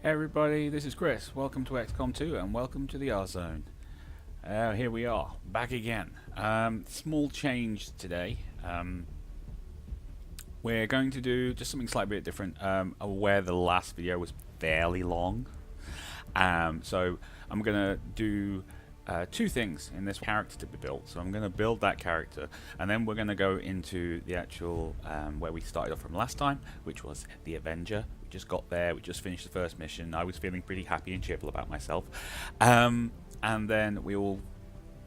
Everybody, this is Chris. Welcome to Xcom 2 and welcome to the R Zone. Here we are, back again. Small change today. We're going to do just something slightly bit different. Where the last video was fairly long. So I'm going to do two things in this character to be built. So I'm going to build that character and then we're going to go into the actual where we started off from last time, which was the Avenger. We just got there, we just finished the first mission. I was feeling pretty happy and cheerful about myself. And then we will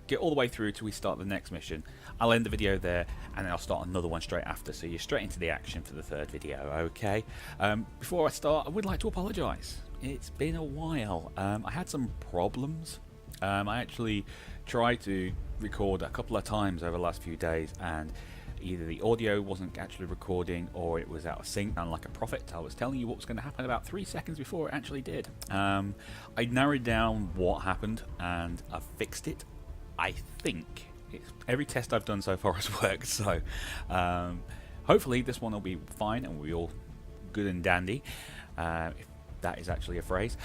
get all the way through till we start the next mission. I'll end the video there and then I'll start another one straight after, so you're straight into the action for the third video, okay? Before I start, I would like to apologise. It's been a while. I had some problems. I actually tried to record a couple of times over the last few days and either the audio wasn't actually recording or it was out of sync and like a prophet. I was telling you what was going to happen about 3 seconds before it actually did. I narrowed down what happened and I fixed it. I think every test I've done so far has worked, so hopefully this one will be fine and we'll be all good and dandy. If that is actually a phrase.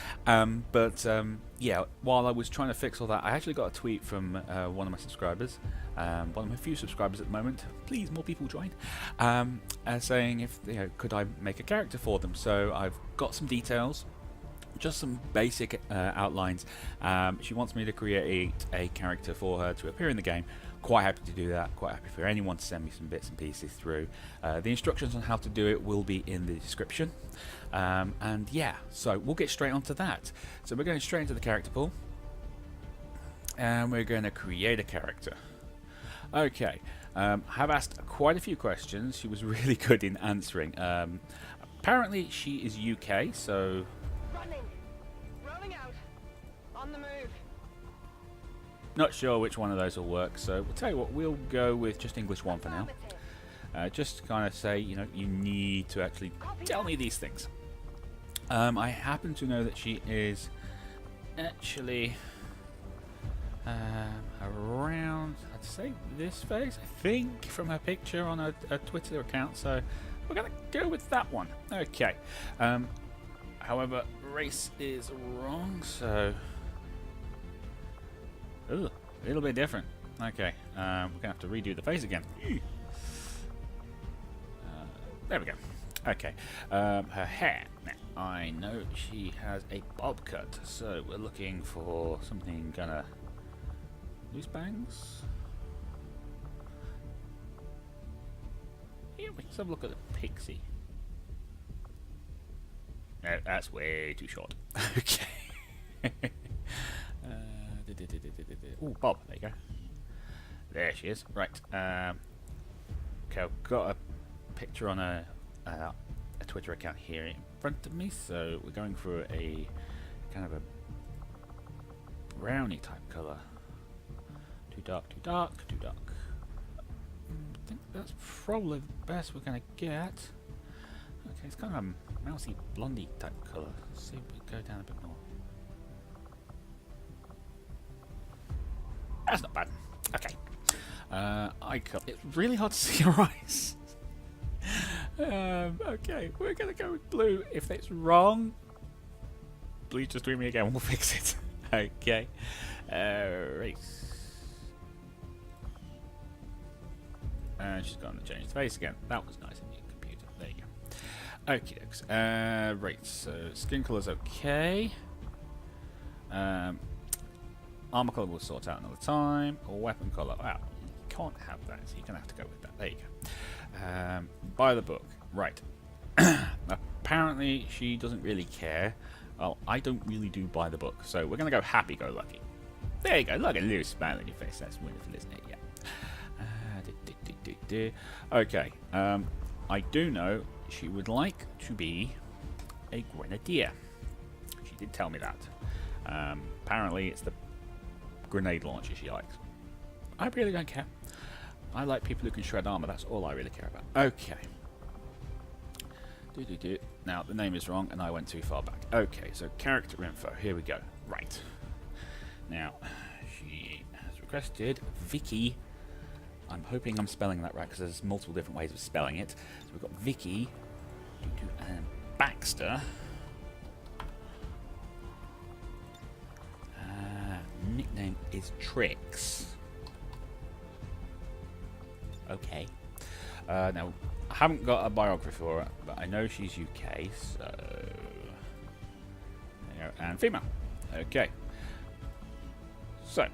Yeah, while I was trying to fix all that, I actually got a tweet from one of my subscribers, one of my few subscribers at the moment. Please, more people join. Saying if could I make a character for them. So I've got some details, just some basic outlines. She wants me to create a character for her to appear in the game. Quite happy to do that. Quite happy for anyone to send me some bits and pieces through. The instructions on how to do it will be in the description. And yeah, so we'll get straight onto that. So we're going straight into the character pool. And we're going to create a character. Okay, have asked quite a few questions. She was really good in answering. Apparently she is UK, so... Rolling out. On the move. Not sure which one of those will work, so we'll tell you what, we'll go with just English 1 for now. Just to kind of say, you need to actually tell me these things. I happen to know that she is actually around, I'd say this face, I think, from her picture on her Twitter account, so we're going to go with that one. Okay. However, race is wrong, so... Ooh, a little bit different. Okay, we're going to have to redo the face again. There we go. Okay, her hair. Now, I know she has a bob cut, so we're looking for something gonna... Loose bangs? Yeah, let's have a look at the pixie. No, that's way too short. Okay. Ooh, bob, there you go. There she is. Right. Okay, I've got a picture on a Twitter account here in front of me, so we're going for a kind of a brownie type colour. Too dark, too dark, too dark. I think that's probably the best we're going to get. Okay, it's kind of a mousy blondie type colour. Let's see if we go down a bit more. That's not bad. Okay. Eye colour. It's really hard to see your eyes. Okay, we're going to go with blue. If it's wrong, please just tweet me again and we'll fix it. Okay. Race. And she's going to change the face again. That was nice in your computer. There you go. Okay. Right, so skin colour's okay. Armor colour we'll sort out another time. Or weapon colour. Wow, you can't have that, so you're going to have to go with that. There you go. By the book. Right. Apparently she doesn't really care. Well, I don't really do by the book, so we're going to go happy-go-lucky. There you go. Look at a little smile on your face. That's wonderful, isn't it? Yeah. Okay. I do know she would like to be a grenadier. She did tell me that. Apparently it's the grenade launcher she likes. I really don't care. I like people who can shred armor. That's all I really care about. Okay. Now the name is wrong and I went too far back. Okay, so character info. Here we go. Right. Now she has requested Vicky. I'm hoping I'm spelling that right because there's multiple different ways of spelling it. So we've got Vicky and Baxter. nickname is Trix. Okay. Now, I haven't got a biography for her, but I know she's UK, so... There, and female. Okay. So.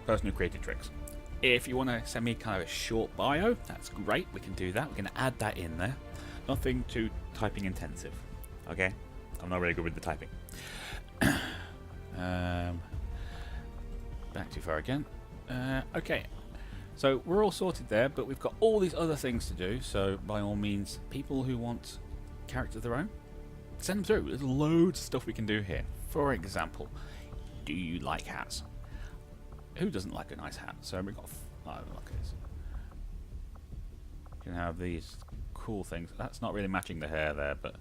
Person who created Trix. If you want to send me kind of a short bio, that's great. We can do that. We're going to add that in there. Nothing too typing intensive. Okay? I'm not really good with the typing. Back too far again. Okay. So we're all sorted there, but we've got all these other things to do. So by all means, people who want characters of their own, send them through. There's loads of stuff we can do here. For example, do you like hats? Who doesn't like a nice hat? So we've got... Oh, look at this. You can have these cool things. That's not really matching the hair there, but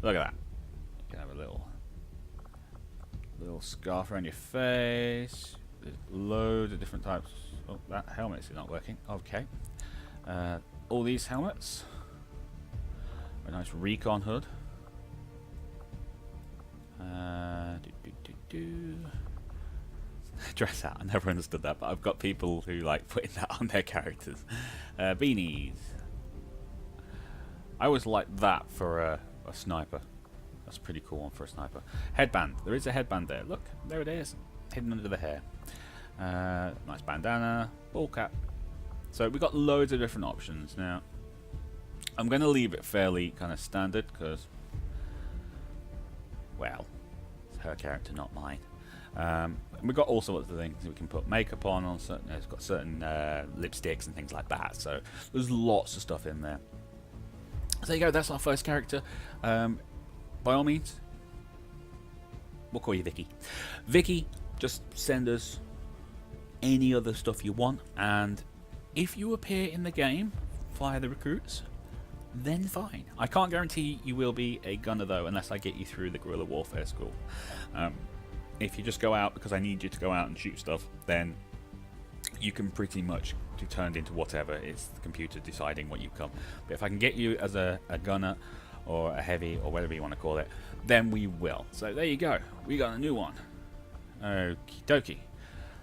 look at that. You can have a little scarf around your face. There's loads of different types. Oh, that helmet's not working. Okay. All these helmets. A nice recon hood. Dress hat. I never understood that, but I've got people who like putting that on their characters. Beanies. I always like that for a sniper. That's a pretty cool one for a sniper. Headband. There is a headband there. Look, there it is, hidden under the hair. Nice bandana, ball cap. So we've got loads of different options now. I'm going to leave it fairly kind of standard because, well, it's her character, not mine. We've got all sorts of things we can put makeup on certain. It's got certain lipsticks and things like that. So there's lots of stuff in there. So there you go. That's our first character. By all means, we'll call you Vicky. Vicky, just send us any other stuff you want, and if you appear in the game via the recruits, then fine. I can't guarantee you will be a gunner though, unless I get you through the guerrilla warfare school. If you just go out because I need you to go out and shoot stuff, then you can pretty much be turned into whatever. It's the computer deciding what you become. But if I can get you as a gunner or a heavy or whatever you want to call it, then we will. So there you go. We got a new one. Okie dokie.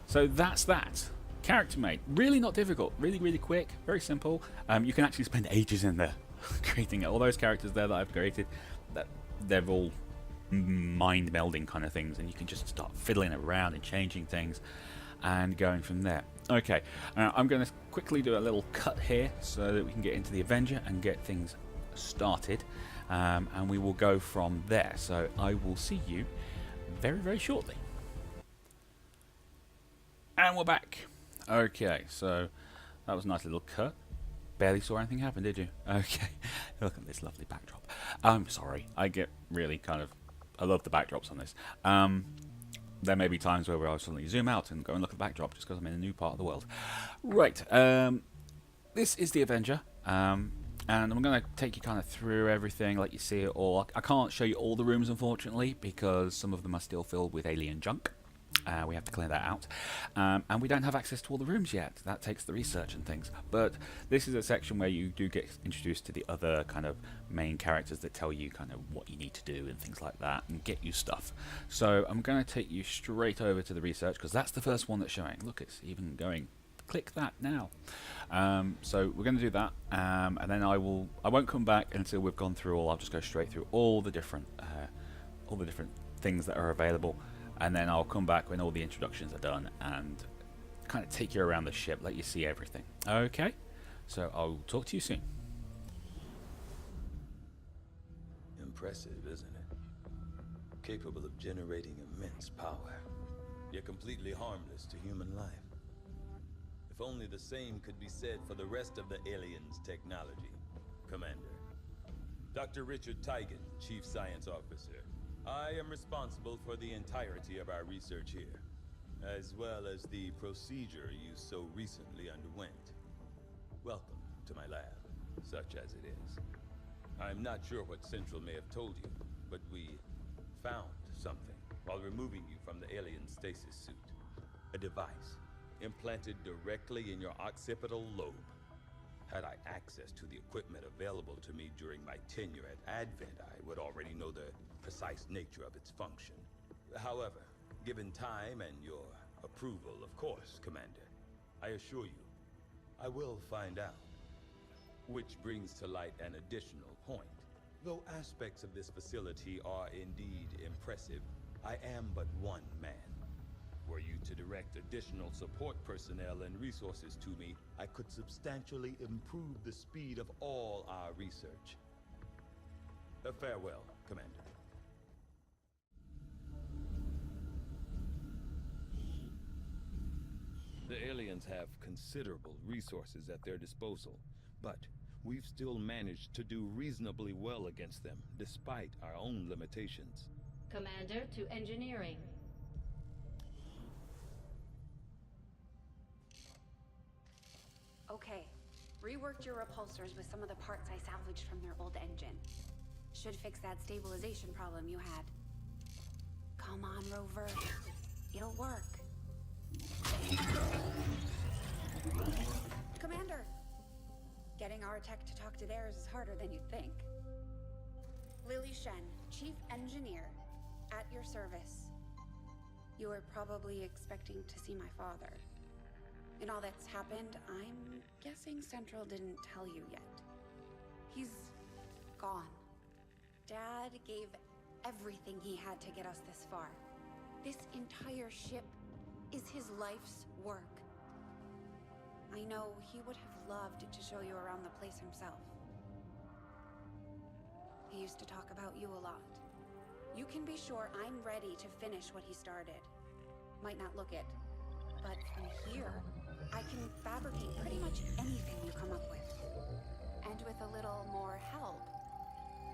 So that's that. Character made. Really not difficult. Really, really quick. Very simple. You can actually spend ages in there creating it. All those characters there that I've created, they're all mind melding kind of things, and you can just start fiddling around and changing things and going from there. Okay, I'm going to quickly do a little cut here so that we can get into the Avenger and get things started, and we will go from there. So I will see you very, very shortly. And we're back. Okay, so that was a nice little cut. Barely saw anything happen, did you? Okay, look at this lovely backdrop. I'm sorry, I get really kind of... I love the backdrops on this. There may be times where I'll suddenly zoom out and go and look at the backdrop just because I'm in a new part of the world. Right, this is the Avenger, and I'm going to take you kind of through everything, let you see it all. I can't show you all the rooms, unfortunately, because some of them are still filled with alien junk. We have to clear that out, and we don't have access to all the rooms yet. That takes the research and things, but this is a section where you do get introduced to the other kind of main characters that tell you kind of what you need to do and things like that, and get you stuff. So I'm going to take you straight over to the research, because that's the first one that's showing. Look, it's even going, click that now. So we're going to do that, and then I won't come back until we've gone through all. I'll just go straight through all the different things that are available. And then I'll come back when all the introductions are done and kind of take you around the ship, let you see everything. Okay? So I'll talk to you soon. Impressive, isn't it? Capable of generating immense power, yet completely harmless to human life. If only the same could be said for the rest of the aliens' technology. Commander. Dr. Richard Tigan, Chief Science Officer. I am responsible for the entirety of our research here, as well as the procedure you so recently underwent. Welcome to my lab, such as it is. I'm not sure what Central may have told you, but we found something while removing you from the alien stasis suit. A device implanted directly in your occipital lobe. Had I access to the equipment available to me during my tenure at Advent, I would already know the precise nature of its function. However, given time and your approval, of course, Commander, I assure you, I will find out. Which brings to light an additional point. Though aspects of this facility are indeed impressive, I am but one man. Were you to direct additional support personnel and resources to me, I could substantially improve the speed of all our research. Farewell, Commander. The aliens have considerable resources at their disposal, but we've still managed to do reasonably well against them, despite our own limitations. Commander to engineering. Okay. Reworked your repulsors with some of the parts I salvaged from their old engine. Should fix that stabilization problem you had. Come on, Rover. It'll work. Commander! Getting our tech to talk to theirs is harder than you'd think. Lily Shen, Chief Engineer, at your service. You were probably expecting to see my father. In all that's happened, I'm guessing Central didn't tell you yet. He's gone. Dad gave everything he had to get us this far. This entire ship is his life's work. I know he would have loved to show you around the place himself. He used to talk about you a lot. You can be sure I'm ready to finish what he started. Might not look it, but from here, I can fabricate pretty much anything you come up with. And with a little more help,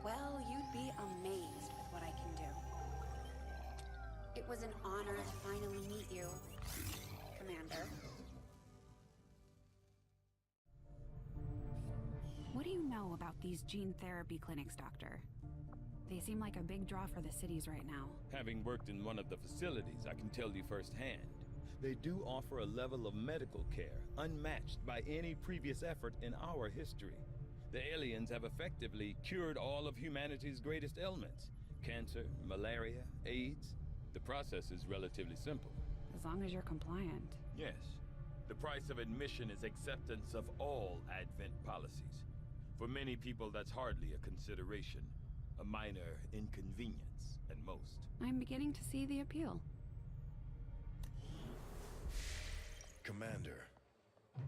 well, you'd be amazed with what I can do. It was an honor to finally meet you, Commander. What do you know about these gene therapy clinics, Doctor? They seem like a big draw for the cities right now. Having worked in one of the facilities, I can tell you firsthand. They do offer a level of medical care unmatched by any previous effort in our history. The aliens have effectively cured all of humanity's greatest ailments. Cancer, malaria, AIDS. The process is relatively simple. As long as you're compliant. Yes. The price of admission is acceptance of all Advent policies. For many people, that's hardly a consideration. A minor inconvenience, at most. I'm beginning to see the appeal. Commander,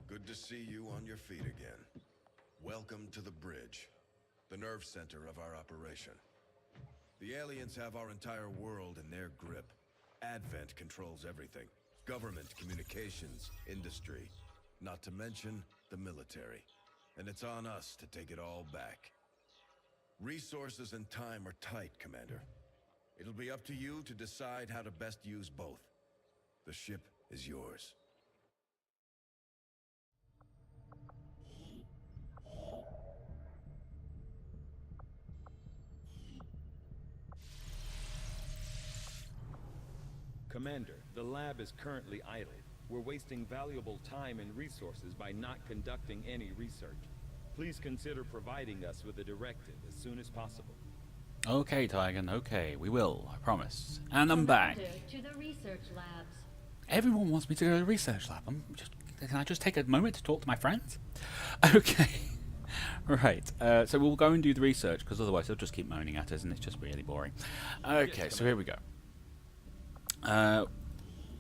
good to see you on your feet again. Welcome to the bridge, the nerve center of our operation. The aliens have our entire world in their grip. Advent controls everything. Government, communications, industry, not to mention the military. And it's on us to take it all back. Resources and time are tight, Commander. It'll be up to you to decide how to best use both. The ship is yours. Commander, the lab is currently idle. We're wasting valuable time and resources by not conducting any research. Please consider providing us with a directive as soon as possible. Okay, Tygan, okay, we will, I promise. And I'm back. To the research labs. Everyone wants me to go to the research lab. Can I just take a moment to talk to my friends? Okay. Right, so we'll go and do the research, because otherwise they'll just keep moaning at us and it's just really boring. Okay, so here we go.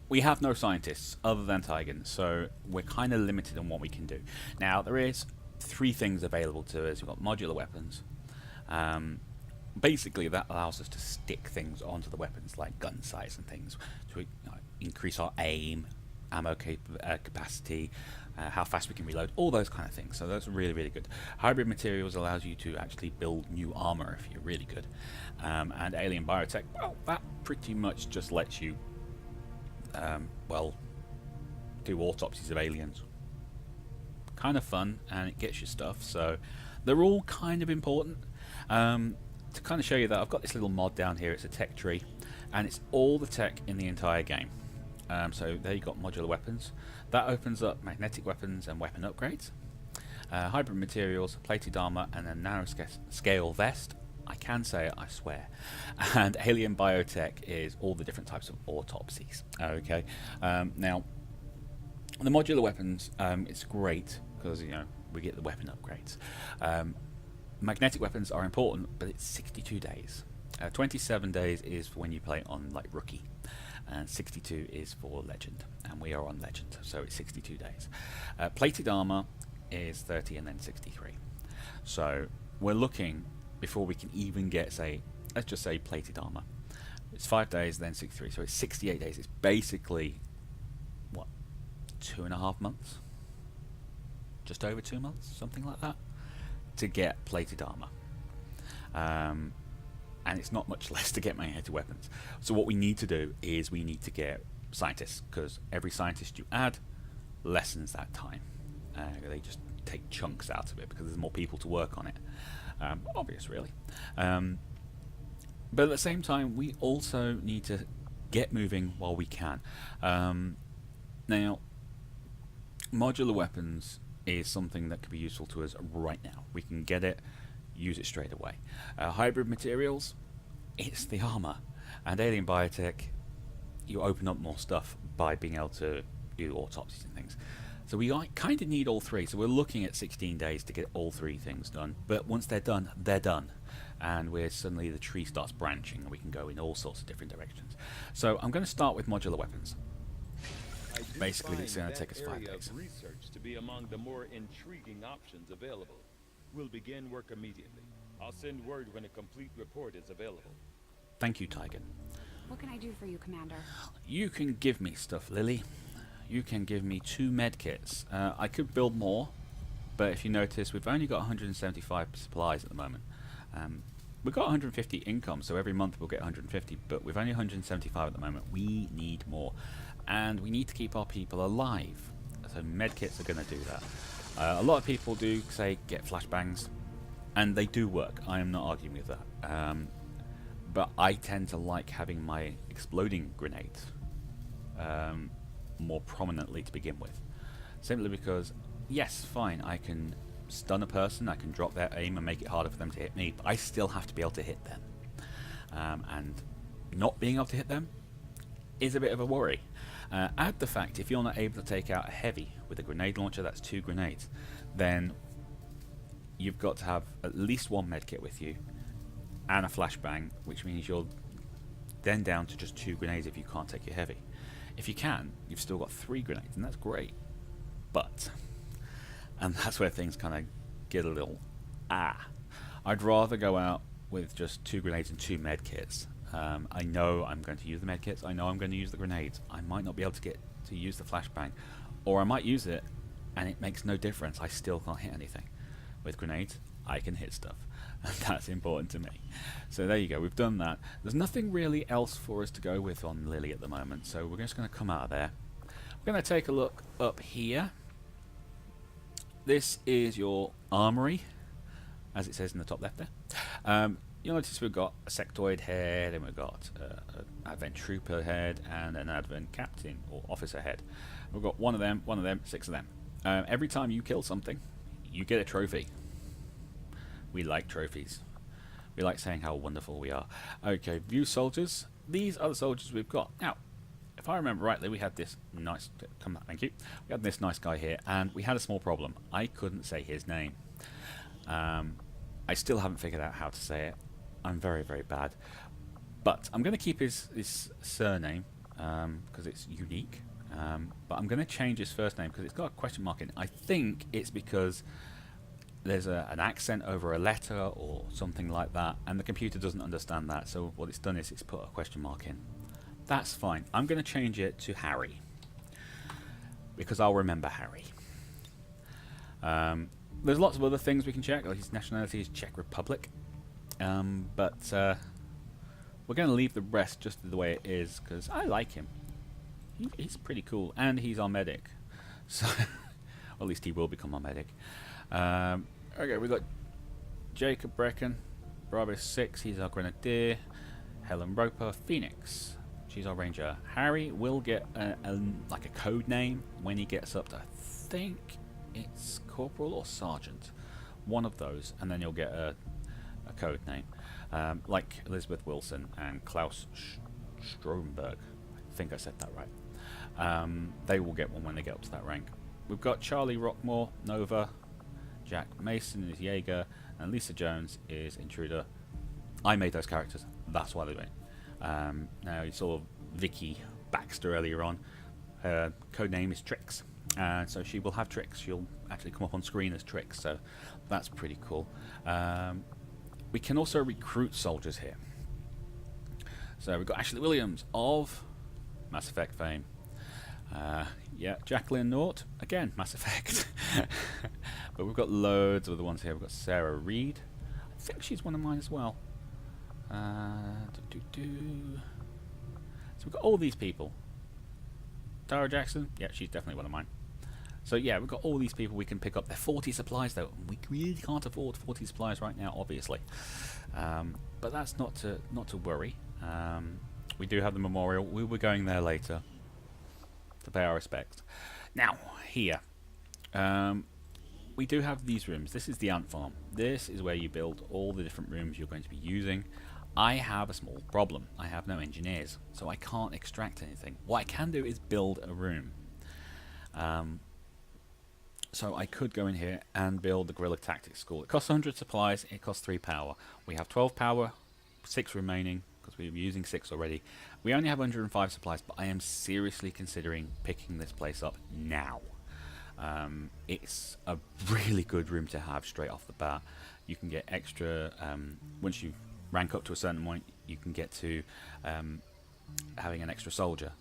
We have no scientists other than Tygan, so we're kind of limited on what we can do. Now, there is 3 things available to us. We've got modular weapons. Basically, that allows us to stick things onto the weapons, like gun sights and things, to increase our aim, ammo capacity, how fast we can reload, all those kind of things. So that's really, really good. Hybrid materials allows you to actually build new armor if you're really good. And alien biotech, well, that pretty much just lets you, well, do autopsies of aliens. Kind of fun, and it gets you stuff, so they're all kind of important. To kind of show you that, I've got this little mod down here. It's a tech tree, and it's all the tech in the entire game. So there you've got modular weapons. That opens up magnetic weapons and weapon upgrades. Hybrid materials, plated armor, and a narrow scale vest. I can say it, I swear. And alien biotech is all the different types of autopsies. Okay, now the modular weapons, it's great because we get the weapon upgrades. Magnetic weapons are important, but it's 62 days. 27 days is for when you play on like rookie, and 62 is for legend, and we are on legend, so it's 62 days. Plated armor is 30 and then 63. So we're looking, before we can even get, let's just say plated armor, it's 5 days, then 63, so it's 68 days. It's basically, what, 2.5 months? Just over 2 months, something like that, to get plated armor. And it's not much less to get magnetic weapons. So what we need to do is we need to get scientists, because every scientist you add lessens that time. They just take chunks out of it because there's more people to work on it. Obvious, really. But at the same time, we also need to get moving while we can. Now, modular weapons is something that could be useful to us right now. We can get it, use it straight away. Hybrid materials, it's the armor. And alien biotech, you open up more stuff by being able to do autopsies and things. So we kind of need all three. So we're looking at 16 days to get all three things done. But once they're done, they're done. And suddenly the tree starts branching and we can go in all sorts of different directions. So I'm going to start with modular weapons. Basically, it's going to take us 5 days. Research to be among the more intriguing options available. We'll begin work immediately. I'll send word when a complete report is available. Thank you, Tiger. What can I do for you, Commander? You can give me stuff, Lily. You can give me 2 medkits. I could build more, but if you notice, we've only got 175 supplies at the moment. We've got 150 income, so every month we'll get 150, but we've only 175 at the moment. We need more, and we need to keep our people alive. So medkits are going to do that. A lot of people do say get flashbangs, and they do work. I am not arguing with that. But I tend to like having my exploding grenades more prominently to begin with. Simply because, yes, fine, I can stun a person, I can drop their aim and make it harder for them to hit me, but I still have to be able to hit them. And not being able to hit them is a bit of a worry. Add the fact, if you're not able to take out a heavy with a grenade launcher, that's 2 grenades, then you've got to have at least 1 medkit with you and a flashbang, which means you're then down to just 2 grenades if you can't take your heavy. If you can, you've still got 3 grenades, and that's great. But, and that's where things kind of get a little, I'd rather go out with just 2 grenades and 2 medkits. I know I'm going to use the medkits, I know I'm going to use the grenades. I might not be able to get to use the flashbang, or I might use it and it makes no difference, I still can't hit anything. With grenades, I can hit stuff, and that's important to me. So there you go, we've done that. There's nothing really else for us to go with on Lily at the moment, so we're just going to come out of there. We're going to take a look up here. This is your armory, as it says in the top left there. You'll notice we've got a sectoid head, and we've got an advent trooper head, and an advent captain or officer head. We've got one of them, 6 of them. Every time you kill something, you get a trophy. We like trophies. We like saying how wonderful we are. Okay, view soldiers. These are the soldiers we've got. Now, if I remember rightly, we had this nice... Come back, thank you. We had this nice guy here, and we had a small problem. I couldn't say his name. I still haven't figured out how to say it. I'm very, very bad. But I'm going to keep his surname, because it's unique. But I'm going to change his first name, because it's got a question mark in it. I think it's because there's an accent over a letter or something like that, and the computer doesn't understand that, so what it's done is it's put a question mark in. That's fine. I'm going to change it to Harry, because I'll remember Harry. There's lots of other things we can check, like his nationality is Czech Republic, but we're going to leave the rest just the way it is, because I like him. He's pretty cool, and he's our medic, so or at least he will become our medic. Okay, we've got Jacob Brecken, Bravo 6, he's our Grenadier. Helen Roper, Phoenix, she's our Ranger. Harry will get like a code name when he gets up to, I think it's Corporal or Sergeant, one of those, and then you'll get a code name. like Elizabeth Wilson and Klaus Stromberg. I think I said that right. They will get one when they get up to that rank. We've got Charlie Rockmore, Nova, Jack Mason is Jaeger, and Lisa Jones is Intruder. I made those characters, that's why they went. Now you saw Vicky Baxter earlier on. Her codename is Trix, and so she will have Trix. She'll actually come up on screen as Trix, so that's pretty cool. We can also recruit soldiers here. So we've got Ashley Williams of Mass Effect fame. Yeah, Jacqueline Nort, again, Mass Effect. But we've got loads of the ones here. We've got Sarah Reed. I think she's one of mine as well. So we've got all these people. Tara Jackson, yeah, she's definitely one of mine. So yeah, we've got all these people we can pick up. They're 40 supplies though. We really can't afford 40 supplies right now, obviously. But that's not to worry. We do have the memorial. We were going there later to pay our respects. Now, here, we do have these rooms. This is the ant farm. This is where you build all the different rooms you're going to be using. I have a small problem. I have no engineers, so I can't extract anything. What I can do is build a room. So I could go in here and build the Guerrilla Tactics School. It costs 100 supplies, it costs 3 power. We have 12 power, 6 remaining, because we were using 6 already. We only have 105 supplies, but I am seriously considering picking this place up now. It's a really good room to have straight off the bat. You can get extra, once you rank up to a certain point, you can get to having an extra soldier.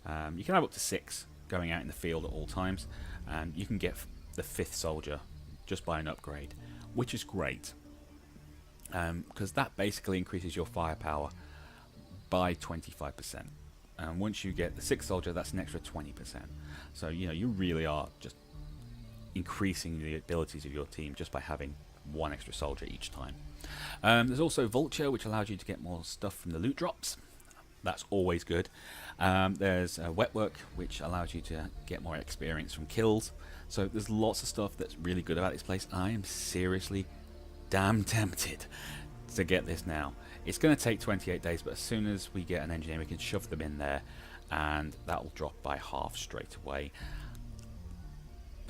You can have up to 6 going out in the field at all times, and you can get the 5th soldier just by an upgrade, which is great, because that basically increases your firepower by 25%. And once you get the 6th soldier, that's an extra 20%. So you know, you really are just increasing the abilities of your team just by having one extra soldier each time. There's also Vulture, which allows you to get more stuff from the loot drops. That's always good. There's Wet Work, which allows you to get more experience from kills. So there's lots of stuff that's really good about this place. I am seriously damn tempted to get this now. It's going to take 28 days, but as soon as we get an engineer, we can shove them in there, and that will drop by half straight away.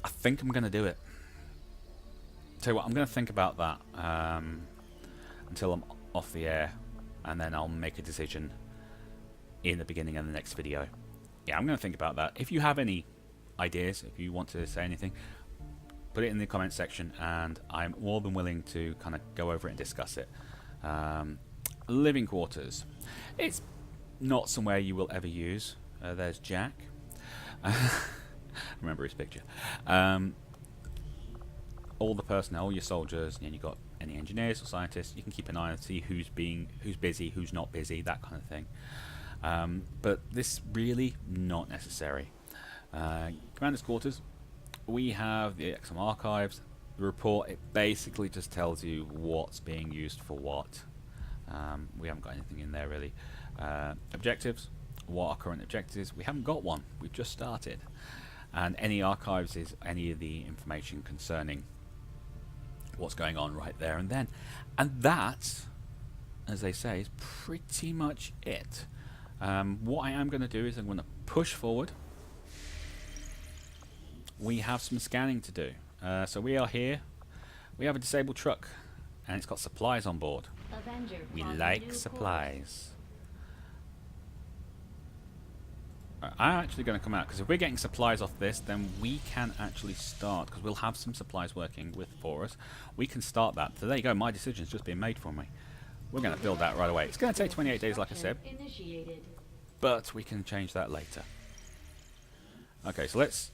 I think I'm going to do it. Tell you what, I'm going to think about that until I'm off the air, and then I'll make a decision in the beginning of the next video. Yeah, I'm going to think about that. If you have any ideas, if you want to say anything, put it in the comment section, and I'm more than willing to kind of go over it and discuss it. Living quarters. It's not somewhere you will ever use. There's Jack. Remember his picture. All the personnel, your soldiers, and you've got any engineers or scientists. You can keep an eye on, see who's busy, who's not busy, that kind of thing. But this really not necessary. Commander's quarters. We have the Xcom archives. The report, it basically just tells you what's being used for what. We haven't got anything in there really. Objectives. What are current objectives? We haven't got one. We've just started. And any archives is any of the information concerning what's going on right there and then. And that, as they say, is pretty much it. What I am going to do is I'm going to push forward. We have some scanning to do. So we are here. We have a disabled truck, and it's got supplies on board. Avenger, We plotting like new supplies. I'm actually going to come out, because if we're getting supplies off this, then we can actually start, because we'll have some supplies working for us. We can start that. So there you go, my decision's just been made for me. We're going to build that right away. It's going to take 28 days, like I said, Initiated. but we can change that later. Okay, so let's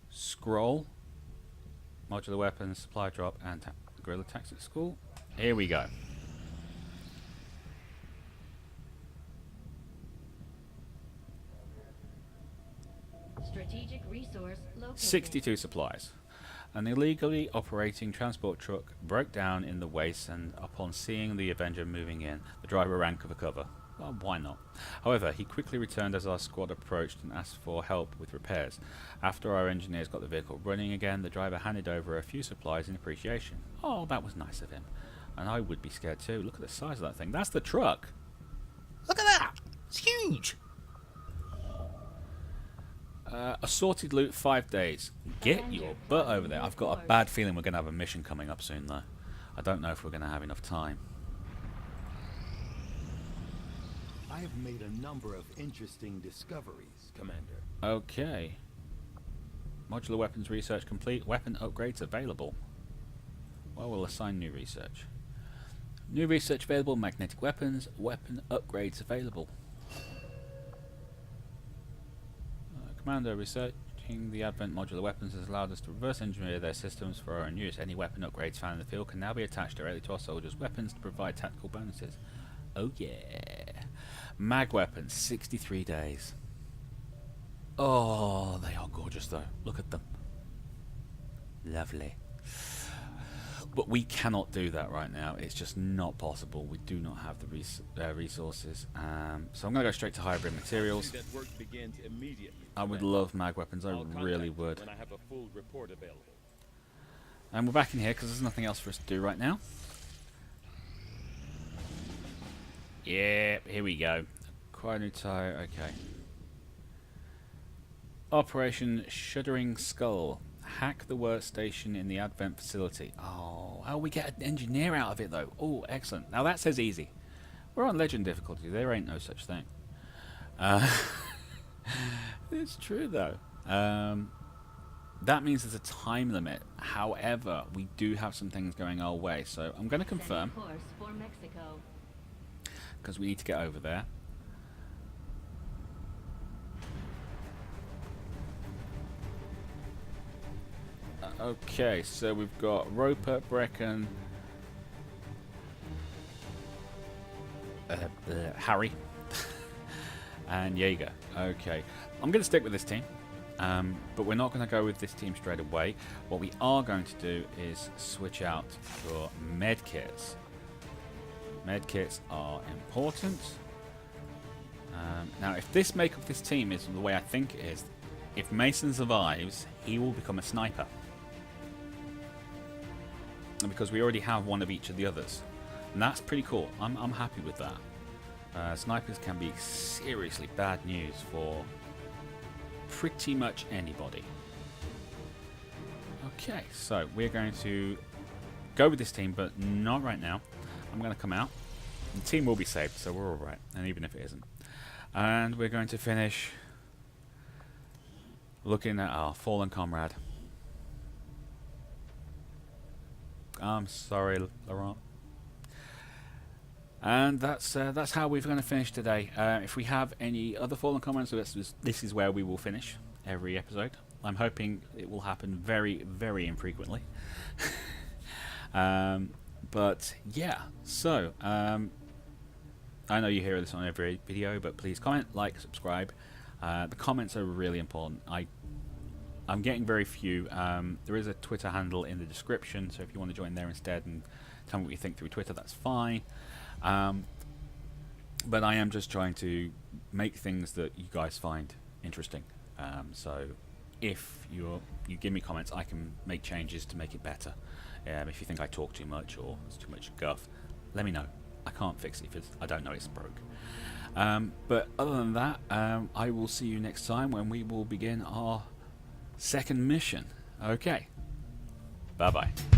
scroll. Modular weapons, supply drop, and Guerrilla Tactics School. Here we go. Strategic resource located. 62 supplies. An illegally operating transport truck broke down in the waste, and upon seeing the Avenger moving in, the driver ran for cover. Well, why not? However, he quickly returned as our squad approached and asked for help with repairs. After our engineers got the vehicle running again, the driver handed over a few supplies in appreciation. Oh, that was nice of him. And I would be scared too. Look at the size of that thing. That's the truck. Look at that. It's huge. Assorted loot, 5 days. Get your butt over there. I've got a bad feeling we're going to have a mission coming up soon, though. I don't know if we're going to have enough time. I have made a number of interesting discoveries, Commander. Okay. Modular weapons research complete. Weapon upgrades available. Well, we'll assign new research. New research available. Magnetic weapons. Weapon upgrades available. Commander, researching the Advent modular weapons has allowed us to reverse engineer their systems for our own use. Any weapon upgrades found in the field can now be attached directly to our soldiers' weapons to provide tactical bonuses. Oh yeah. Mag weapons, 63 days. Oh, they are gorgeous though. Look at them. Lovely. But we cannot do that right now. It's just not possible. We do not have the resources. So I'm going to go straight to hybrid materials. I would love mag weapons. I really would. When I have a full report available. And we're back in here because there's nothing else for us to do right now. Yeah, here we go. Quite a new tie. Okay. Operation Shuddering Skull. Hack the workstation in the Advent facility. Oh, how we get an engineer out of it though? Oh, excellent. Now that says easy. We're on legend difficulty. There ain't no such thing. It's true though. That means there's a time limit. However, we do have some things going our way. So I'm going to confirm. Course for Mexico. Because we need to get over there. Okay, so we've got Roper, Brecken, Harry, and Jaeger. Okay, I'm going to stick with this team, but we're not going to go with this team straight away. What we are going to do is switch out for medkits. Medkits are important. Now, if this make of this team is the way I think it is, if Mason survives, he will become a sniper. Because we already have one of each of the others, and that's pretty cool. I'm happy with that. Snipers can be seriously bad news for pretty much anybody. Okay, so we're going to go with this team, but not right now. I'm going to come out. The team will be saved, so we're all right, and even if it isn't. And we're going to finish looking at our fallen comrade. I'm sorry, Laurent. And that's how we're going to finish today. If we have any other fallen comments, this is where we will finish every episode. I'm hoping it will happen very, very infrequently. But yeah, so I know you hear this on every video, but please comment, like, subscribe. The comments are really important. I'm getting very few. There is a Twitter handle in the description, so if you want to join there instead and tell me what you think through Twitter, that's fine. But I am just trying to make things that you guys find interesting. So if you give me comments, I can make changes to make it better. If you think I talk too much or it's too much guff, let me know. I can't fix it if I don't know it's broke. But other than that, I will see you next time when we will begin our second mission. Okay. Bye-bye.